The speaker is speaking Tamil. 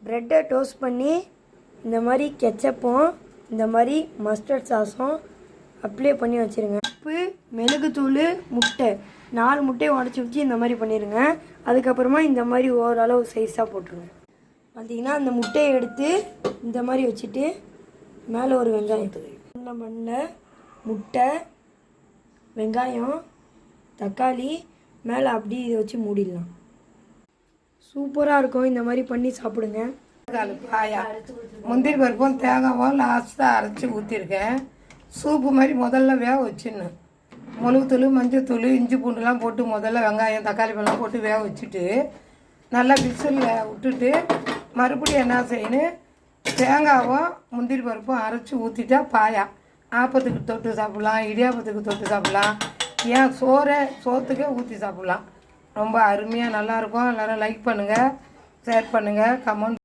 ப்ரெட்டை டோஸ்ட் பண்ணி இந்த மாதிரி கெச்சப்பும் இந்த மாதிரி மஸ்டர்ட் சாஸும் அப்ளை பண்ணி வச்சுருங்க. உப்பு, மிளகுத்தூள், முட்டை 4 முட்டையை உடச்சி ஊற்றி இந்த மாதிரி பண்ணிடுங்க. அதுக்கப்புறமா இந்த மாதிரி ஓரளவு சைஸாக போட்டுருங்க. பார்த்திங்கன்னா அந்த முட்டையை எடுத்து இந்த மாதிரி வச்சுட்டு மேலே ஒரு வெங்காயம் மண்ணில் முட்டை, வெங்காயம், தக்காளி மேலே அப்படியே இதை வச்சு மூடிடலாம். சூப்பராக இருக்கும். இந்த மாதிரி பண்ணி சாப்பிடுங்க. பாயா முந்திரி பருப்பும் தேங்காவும் லாஸ்ட்டாக அரைச்சி ஊற்றிருக்கேன். சூப்பு மாதிரி முதல்ல வேக வச்சிடணும். மிளகுத்தூள், மஞ்சத்தூள், இஞ்சி பூண்டுலாம் போட்டு முதல்ல வெங்காயம், தக்காளி பழம் போட்டு வேக வச்சுட்டு நல்லா விசிலில் விட்டுட்டு மறுபடியும் என்ன செய்யணும், தேங்காவும் முந்திரி பருப்பும் அரைச்சி ஊற்றிட்டா பாயா ஆப்பத்துக்கு தொட்டு சாப்பிட்லாம், இடியாப்பத்துக்கு தொட்டு சாப்பிட்லாம், ஏன் சோத்துக்கே ஊற்றி சாப்பிட்லாம். ரொம்ப அருமையாக நல்லாயிருக்கும். எல்லோரும் லைக் பண்ணுங்கள், ஷேர் பண்ணுங்கள், கமெண்ட்